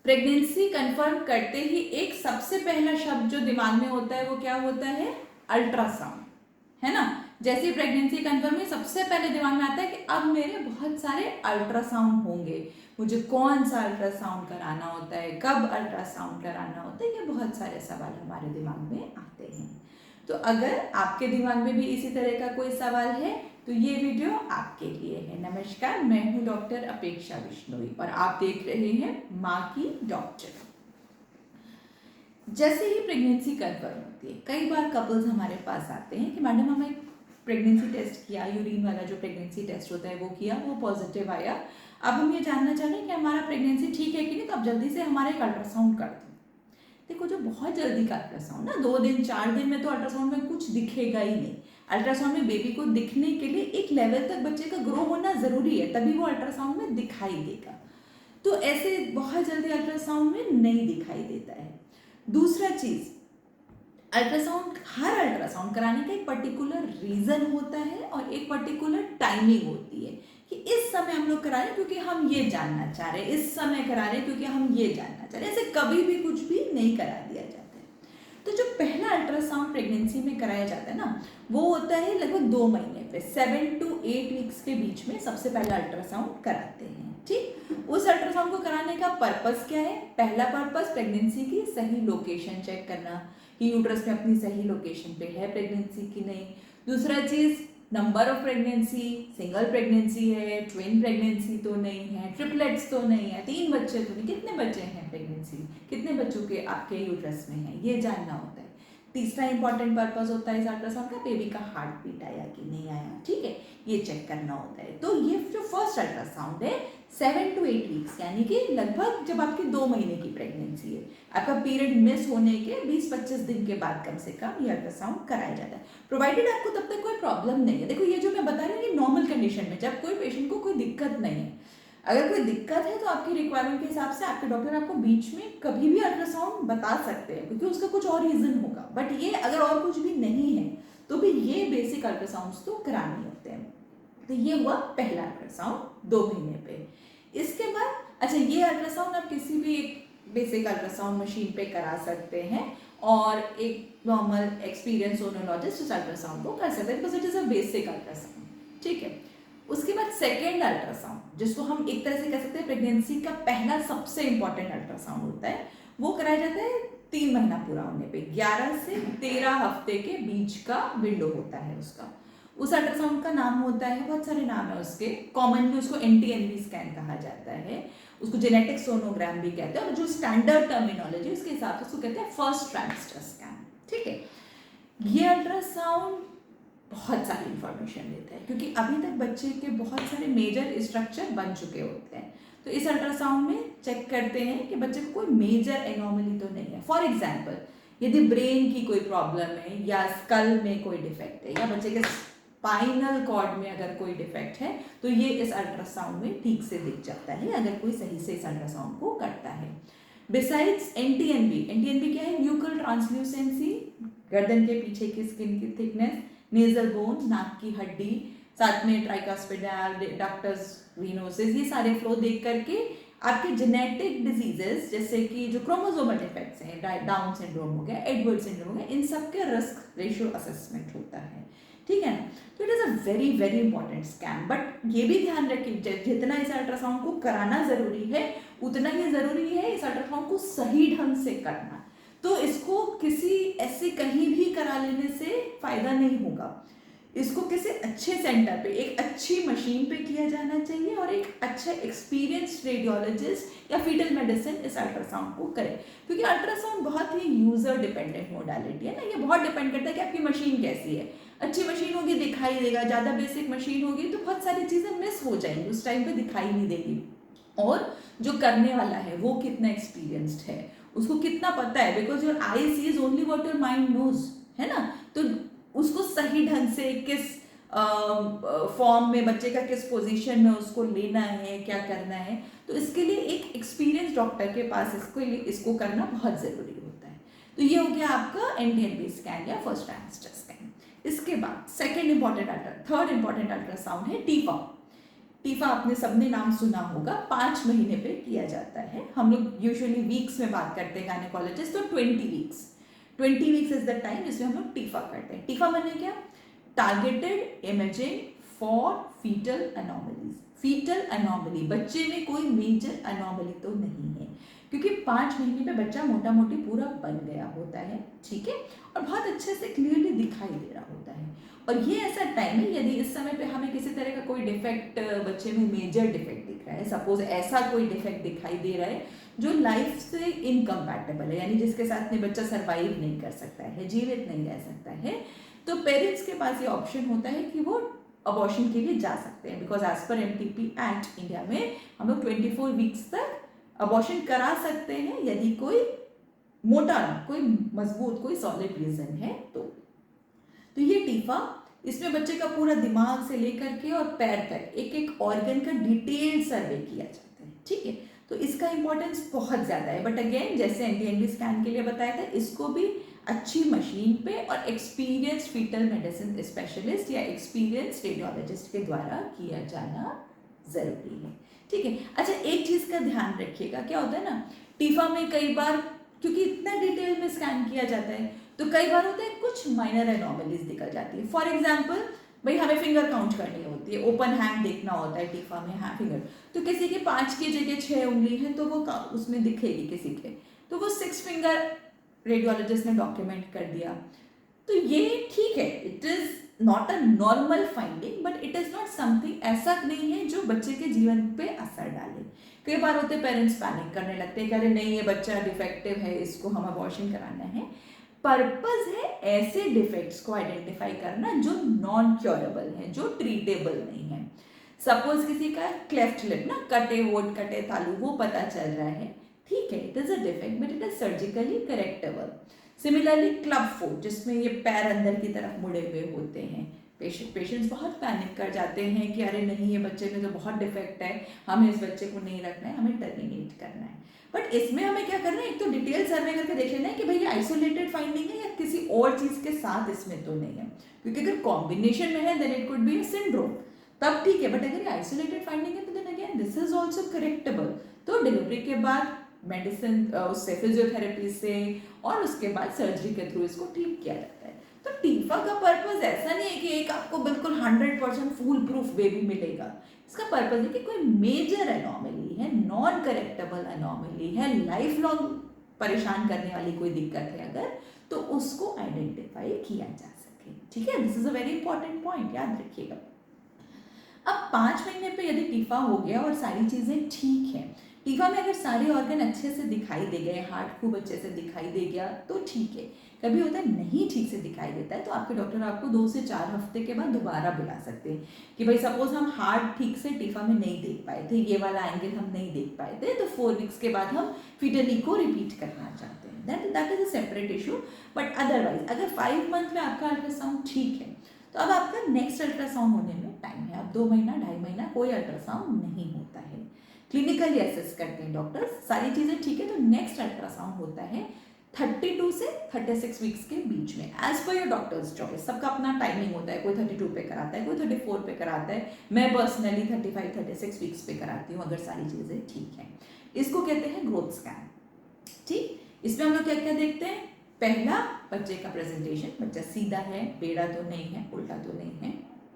Pregnancy confirm करते ही एक सबसे पहला शब्द जो दिमाग में होता है वो क्या होता है? अल्ट्रासाउंड, है ना। जैसे ही प्रेगनेंसी कंफर्म हुई सबसे पहले दिमाग में आता है कि अब मेरे बहुत सारे अल्ट्रासाउंड होंगे, मुझे कौन सा अल्ट्रासाउंड कराना होता है, कब अल्ट्रासाउंड कराना होता है, ये बहुत सारे सवाल हमारे दिमाग में आते हैं। तो अगर आपके दिमाग में भी इसी तरह का कोई सवाल है तो ये वीडियो आपके लिए है। नमस्कार, मैं हूं डॉक्टर अपेक्षा बिश्नोई और आप देख रहे हैं माँ की डॉक्टर। जैसे ही प्रेगनेंसी कंफर्म होती है, कई बार कपल्स हमारे पास आते हैं कि मैडम हमें प्रेगनेंसी टेस्ट किया, यूरिन वाला जो प्रेगनेंसी टेस्ट होता है वो किया, वो पॉजिटिव आया, अब हम ये जानना चाह रहे हैं कि हमारा प्रेगनेंसी ठीक है कि नहीं, तो आप जल्दी से हमारा एक अल्ट्रासाउंड कर दो। देखो, जो बहुत जल्दी का अल्ट्रासाउंड ना, 2 दिन 4 दिन में तो अल्ट्रासाउंड में कुछ दिखेगा ही नहीं। अल्ट्रासाउंड में बेबी को दिखने के लिए एक लेवल तक बच्चे का ग्रो होना जरूरी है, तभी वो अल्ट्रासाउंड में दिखाई देगा। तो ऐसे बहुत जल्दी अल्ट्रासाउंड में नहीं दिखाई देता है। दूसरा चीज, हर अल्ट्रासाउंड कराने का एक पर्टिकुलर रीजन होता है और एक पर्टिकुलर टाइमिंग होती है कि इस समय हम लोग करा रहे हैं क्योंकि हम ये जानना चाह रहे हैं, इस समय करा रहे हैं क्योंकि हम ये जानना चाह रहे हैं। ऐसे कभी भी कुछ भी नहीं करा दिया जाता है। तो जो पहला अल्ट्रासाउंड प्रेगनेंसी में कराया जाता है ना, वो होता है लगभग 2 महीने पे, 7 to 8 वीक्स के बीच में सबसे पहला अल्ट्रासाउंड कराते हैं। ठीक, उस अल्ट्रासाउंड को कराने का पर्पस क्या है? पहला पर्पस प्रेगनेंसी की सही लोकेशन चेक करना कि यूट्रस में अपनी सही लोकेशन पे है प्रेगनेंसी की नहीं। दूसरा चीज, number of pregnancy, single pregnancy है, ट्विन प्रेगनेंसी तो नहीं है, ट्रिपलेट्स तो नहीं है, 3 बच्चे तो नहीं, कितने बच्चे हैं प्रेगनेंसी, कितने बच्चों के आपके यूट्रस में है, ये जानना होता है। तीसरा इंपॉर्टेंट पर्पस होता है इस अल्ट्रासाउंड का, बेबी का हार्ट बीट आया कि नहीं आया, ठीक है, ये चेक करना होता है। तो ये जो फर्स्ट अल्ट्रासाउंड है 7 to 8 वीक्स, यानी कि लगभग जब आपकी 2 महीने की प्रेगनेंसी है, आपका पीरियड मिस होने के 20-25 दिन के बाद कम से कम ये अल्ट्रासाउंड कराया जाता है, प्रोवाइडेड आपको तब तक कोई प्रॉब्लम नहीं है। देखो, ये जो मैं बता रही हूँ ये नॉर्मल कंडीशन में, जब कोई पेशेंट को कोई दिक्कत नहीं है। अगर कोई दिक्कत है तो आपकी रिक्वायरमेंट के हिसाब से आपके डॉक्टर आपको बीच में कभी भी अल्ट्रासाउंड बता सकते हैं, क्योंकि उसका कुछ और रीजन होगा। बट ये अगर और कुछ भी नहीं है तो भी ये बेसिक अल्ट्रासाउंड तो कराने होते हैं। तो ये हुआ पहला अल्ट्रासाउंड 2 महीने पे। इसके बाद अच्छा, ये अल्ट्रासाउंड आप किसी भी एक बेसिक अल्ट्रासाउंड मशीन पे करा सकते हैं और एक नॉर्मल एक्सपीरियंस सोनोलॉजिस्ट इस अल्ट्रासाउंड को कर सकते हैं, because it is a basic ultrasound. ठीक है, उसके बाद सेकेंड अल्ट्रासाउंड, जिसको हम एक तरह से कह सकते हैं प्रेगनेंसी का पहला सबसे इंपॉर्टेंट अल्ट्रासाउंड होता है, वो कराया जाता है 3 महीना पूरा होने पे, 11 से 13 हफ्ते के बीच का विंडो होता है उसका। उस अल्ट्रासाउंड का नाम होता है, बहुत सारे नाम है उसके, कॉमनली उसको NT-NB स्कैन कहा जाता है, उसको जेनेटिक सोनोग्राम भी कहते हैं, और जो स्टैंडर्ड टर्मिनोलॉजी उसके हिसाब से उसको कहते हैं फर्स्ट ट्राइमेस्टर स्कैन। ठीक है, ये अल्ट्रासाउंड बहुत सारी इंफॉर्मेशन देता है, क्योंकि अभी तक बच्चे के बहुत सारे मेजर स्ट्रक्चर बन चुके होते हैं। तो इस अल्ट्रासाउंड में चेक करते हैं कि बच्चे को कोई मेजर एनोमली तो नहीं है। फॉर एग्जाम्पल, यदि ब्रेन की कोई प्रॉब्लम है या स्कल में कोई डिफेक्ट है या बच्चे के स्पाइनल कॉर्ड में अगर कोई डिफेक्ट है तो ये इस अल्ट्रासाउंड में ठीक से दिख जाता है, अगर कोई सही से इस अल्ट्रासाउंड को करता है। बिसाइड्स NT-NB क्या है? न्यूक्ल ट्रांसल्यूसेंसी, गर्दन के पीछे की स्किन की थिकनेस, नेजल बोन, नाक की हड्डी, साथ में ट्राइकास्पिडल, डक्टस वेनोसिस, ये सारे फ्लो देख करके आपके जेनेटिक डिजीजेस जैसे कि जो क्रोमोसोमल डिफेक्ट्स हैं, डाउन सिंड्रोम हो गया, एडवर्ड सिंड्रोम हो गया, इन सब के रिस्क रेशियो असेसमेंट होता है। ठीक है ना, तो it is a very very important scan. But ये भी ध्यान रखिए, जितना इस अल्ट्रासाउंड को कराना जरूरी है उतना ही जरूरी है इस अल्ट्रासाउंड को सही ढंग से करना। तो इसको किसी ऐसे कहीं भी करा लेने से फायदा नहीं होगा, इसको किसी अच्छे सेंटर पे, एक अच्छी मशीन पे किया जाना चाहिए और एक अच्छा एक्सपीरियंस्ड रेडियोलॉजिस्ट या फीटल मेडिसिन इस अल्ट्रासाउंड को करे, क्योंकि अल्ट्रासाउंड बहुत ही यूजर डिपेंडेंट मोडालिटी है ना, ये बहुत डिपेंड करता है कि आपकी मशीन कैसी है। अच्छी मशीन होगी दिखाई देगा, ज़्यादा बेसिक मशीन होगी तो बहुत सारी चीज़ें मिस हो जाएंगी, उस टाइम पे दिखाई नहीं देगी। और जो करने वाला है वो कितना एक्सपीरियंस्ड है, उसको कितना पता है, because your eye sees only what your mind knows, है ना। तो उसको सही ढंग से किस फॉर्म में बच्चे का किस पोजीशन में उसको लेना है, क्या करना है, तो इसके लिए एक एक्सपीरियंस डॉक्टर के पास इसको करना बहुत ज़रूरी होता है। तो ये हो गया आपका NT-NB स्कैन या फर्स्ट ट्राइमेस्टर स्कैन। इसके बाद थर्ड इंपॉर्टेंट अल्ट्रासाउंड है T-FOM। टीफा आपने सबने नाम सुना होगा, 5 महीने पे किया जाता है। हम लोग यूजुअली वीक्स में बात करते हैं गायनेकोलॉजिस्ट, तो 20 वीक्स इज द टाइम जिसमें हम लोग टीफा करते हैं। टीफा मैंने क्या, targeted imaging for foetal anomalies. Foetal anomaly, बच्चे में कोई मेजर अनोमली तो नहीं है, क्योंकि 5 महीने पे बच्चा मोटा मोटी पूरा बन गया होता है, ठीक है, और बहुत अच्छे से क्लियरली दिखाई दे रहा होता है। और ये ऐसा टाइम है, यदि इस समय पे हमें किसी तरह का कोई डिफेक्ट बच्चे में मेजर डिफेक्ट दिख रहा है, सपोज ऐसा कोई डिफेक्ट दिखाई दे रहा है जो लाइफ से इनकम्पैटिबल है, यानी जिसके साथ में बच्चा सर्वाइव नहीं कर सकता है, जीवित नहीं रह सकता है, तो पेरेंट्स के पास ये ऑप्शन होता है कि वो अबॉर्शन के लिए जा सकते हैं। Because as per MTP act India में हम लोग 24 वीक्स तक अबॉर्शन करा सकते हैं यदि कोई मोटा, कोई मजबूत, कोई सॉलिड रीजन है तो ये टीफा, इसमें बच्चे का पूरा दिमाग से लेकर के और पैर तक एक एक ऑर्गन का डिटेल सर्वे किया जाता है, ठीक है। तो इसका इंपॉर्टेंस बहुत ज़्यादा है, बट अगेन जैसे एनडीएनबी स्कैन के लिए बताया था, इसको भी अच्छी मशीन पे और एक्सपीरियंस्ड फीटल मेडिसिन स्पेशलिस्ट या एक्सपीरियंस्ड रेडियोलॉजिस्ट के द्वारा किया जाना जरूरी है, ठीक है। अच्छा, एक चीज़ का ध्यान रखिएगा, क्या होता है ना, टीफा में कई बार क्योंकि इतना डिटेल में स्कैन किया जाता है, तो कई बार होता है कुछ माइनर एनोमलीज निकल जाती है। फॉर एग्जाम्पल, भाई हमें फिंगर काउंट करनी होती है, ओपन हैंड देखना होता है टीफा में, हाँ फिंगर, तो किसी के 5 की जगह 6 उंगली है तो वो उसमें दिखेगी किसी के, तो वो 6 फिंगर रेडियोलॉजिस्ट ने डॉक्यूमेंट कर दिया, तो ये ठीक है, it is not a normal finding, but it is not something, ऐसा नहीं है जो बच्चे के जीवन पे असर डाले। कई बार होते पेरेंट्स पैनिक करने लगते हैं कि अरे नहीं ये बच्चा डिफेक्टिव है, इसको हम अबॉर्शन कराना है। पर्पस है ऐसे डिफेक्ट्स को आइडेंटिफाई करना जो नॉन क्योरेबल है, जो ट्रीटेबल नहीं है। सपोज किसी का क्लेफ्ट लिप ना, कटे होठ, कटे तालू, वो पता चल रहा है, ठीक है, it is a defect but it is surgically correctable. Similarly club foot, जिसमें ये पैर अंदर की तरफ मुड़े हुए होते हैं, पेशेंट्स बहुत पैनिक कर जाते हैं कि अरे नहीं ये बच्चे में तो बहुत डिफेक्ट है, हमें इस बच्चे को नहीं रखना है, हमें टर्मिनेट करना है। बट इसमें हमें क्या करना है, एक तो डिटेल सर्वे करके देख लेना है कि भाई ये आइसोलेटेड फाइंडिंग है या किसी और चीज के साथ इसमें तो नहीं है, क्योंकि अगर कॉम्बिनेशन में है then it could be a syndrome, तब ठीक है, बट अगर आइसोलेटेड फाइंडिंग है तो then again this is also correctable. तो डिलीवरी के बाद मेडिसिन, उससे फिजियोथेरेपी से और उसके बाद सर्जरी के थ्रू इसको ठीक किया जाता है। तो टीफा का पर्पस ऐसा नहीं है कि एक आपको बिल्कुल 100% फूल प्रूफ बेबी मिलेगा। इसका पर्पस है कि कोई मेजर एनोमली है, नॉन करेक्टेबल एनोमली है, लाइफ लॉन्ग परेशान करने वाली कोई दिक्कत है अगर, तो उसको आइडेंटिफाई किया जा सके, ठीक है। This is a very important point, याद रखिएगा। अब 5 महीने पे यदि टीफा हो गया और सारी चीजें ठीक है, टीफा में अगर सारे ऑर्गन अच्छे से दिखाई दे गए, हार्ट खूब अच्छे से दिखाई दे गया तो ठीक है। कभी होता है नहीं ठीक से दिखाई देता है, तो आपके डॉक्टर आपको 2 से 4 हफ्ते के बाद दोबारा बुला सकते हैं कि भाई सपोज हम हार्ट ठीक से टीफा में नहीं देख पाए थे, ये वाला एंगल हम नहीं देख पाए थे, तो 4 वीक्स के बाद हम फिटली को रिपीट करना चाहते हैं, that is a separate issue. But otherwise अगर 5 मंथ में आपका अल्ट्रासाउंड ठीक है, तो अब आपका नेक्स्ट अल्ट्रासाउंड होने में टाइम है। अब 2 महीना 2.5 महीना कोई अल्ट्रासाउंड नहीं होता है, क्लिनिकली असेस करते हैं डॉक्टर्स, सारी चीजें ठीक है, तो नेक्स्ट अल्ट्रासाउंड होता है 32 से 36 वीक्स के बीच में, as per your doctors choice. सबका अपना टाइमिंग होता है, कोई 32 पे कराता है, कोई 34 पे कराता है, मैं पर्सनली 35-36 वीक्स पे कराती हूँ अगर सारी चीजें ठीक है। इसको कहते हैं ग्रोथ स्कैन, ठीक। इसमें हम लोग क्या क्या देखते हैं, पहला बच्चे का प्रेजेंटेशन, बच्चा सीधा है, टेढ़ा तो नहीं है, उल्टा तो नहीं है।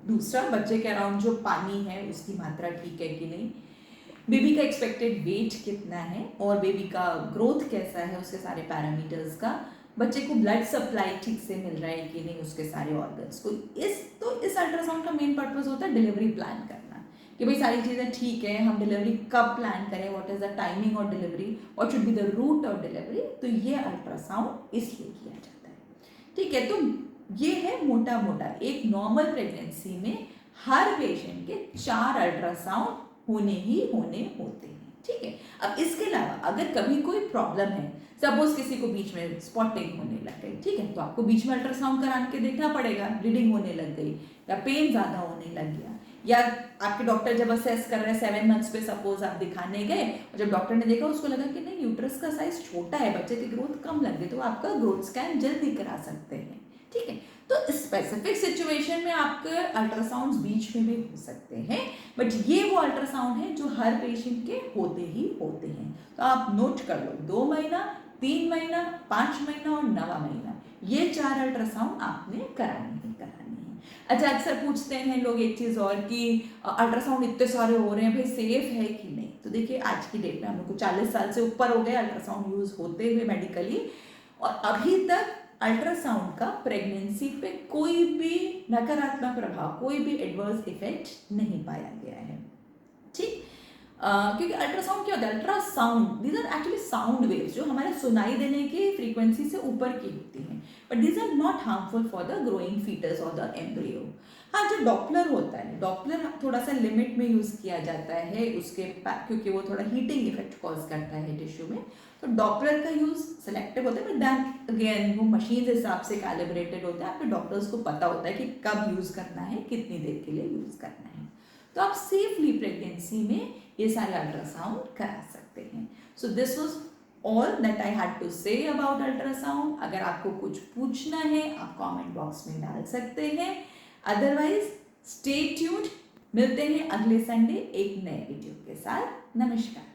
दूसरा, बच्चे के अराउंड जो पानी है उसकी मात्रा ठीक है कि नहीं, बेबी का एक्सपेक्टेड वेट कितना है और बेबी का ग्रोथ कैसा है, उसके सारे पैरामीटर्स का, बच्चे को ब्लड सप्लाई ठीक से मिल रहा है कि नहीं, उसके सारे ऑर्गन्स को। इस अल्ट्रासाउंड का मेन पर्पस होता है डिलीवरी प्लान करना, कि भाई सारी चीज़ें ठीक है, हम डिलीवरी कब प्लान करें, what is the timing of delivery, what should be the route of delivery. तो ये अल्ट्रासाउंड इसलिए किया जाता है, ठीक है। तो ये है मोटा मोटा एक नॉर्मल प्रेगनेंसी में हर पेशेंट के 4 अल्ट्रासाउंड होने होते हैं, ठीक है। अब इसके अलावा अगर कभी कोई प्रॉब्लम है, सपोज किसी को बीच में स्पॉटिंग होने लग गई, ठीक है, तो आपको बीच में अल्ट्रासाउंड करा के देखना पड़ेगा, ब्लीडिंग होने लग गई या पेन ज्यादा होने लग गया, या आपके डॉक्टर जब असेस कर रहे हैं 7 मंथ्स पे सपोज आप दिखाने गए और जब डॉक्टर ने देखा उसको लगा कि नहीं यूट्रस का साइज छोटा है, बच्चे की ग्रोथ कम लग गई, तो आपका ग्रोथ स्कैन जल्दी करा सकते हैं, ठीक है। तो स्पेसिफिक सिचुएशन में आपके अल्ट्रासाउंड बीच में भी हो सकते हैं, बट ये वो अल्ट्रासाउंड है जो हर पेशेंट के होते ही होते हैं। तो आप नोट कर लो, 2 महीना, 3 महीना, 5 महीना और 9वां महीना, ये 4 अल्ट्रासाउंड आपने करानी ही करानी है। अच्छा, अक्सर पूछते हैं लोग एक चीज़ और कि अल्ट्रासाउंड इतने सारे हो रहे हैं भाई, सेफ है कि नहीं? तो देखिए, आज की डेट में हम लोग को 40 साल से ऊपर हो गए अल्ट्रासाउंड यूज होते हुए मेडिकली, और अभी तक अल्ट्रासाउंड का प्रेगनेंसी पे कोई भी नकारात्मक प्रभाव, कोई भी एडवर्स इफेक्ट नहीं पाया गया है। ठीक, क्योंकि अल्ट्रासाउंड क्या होता है? Ultrasound, these are actually sound waves जो हमारे सुनाई देने की फ्रीक्वेंसी से ऊपर की होती हैं, but these are not harmful for the growing foetus और द एम्ब्रियो। हाँ, जो डॉपलर होता है, डॉपलर थोड़ा सा लिमिट में यूज किया जाता है उसके, क्योंकि वो थोड़ा हीटिंग इफेक्ट कॉज करता है टिश्यू में, तो डॉपलर का यूज सिलेक्टिव होता है, बट दैन अगेन वो मशीन के हिसाब से कैलिब्रेटेड होता है, आपके डॉक्टर्स को पता होता है कि कब यूज करना है, कितनी देर के लिए यूज करना है। तो आप सेफली प्रेगनेंसी में ये सारे अल्ट्रासाउंड करा सकते हैं। So this was all that I had to say about ultrasound. अगर आपको कुछ पूछना है आप कमेंट बॉक्स में डाल सकते हैं, अदरवाइज स्टे ट्यून्ड। मिलते हैं अगले संडे एक नए वीडियो के साथ। नमस्कार।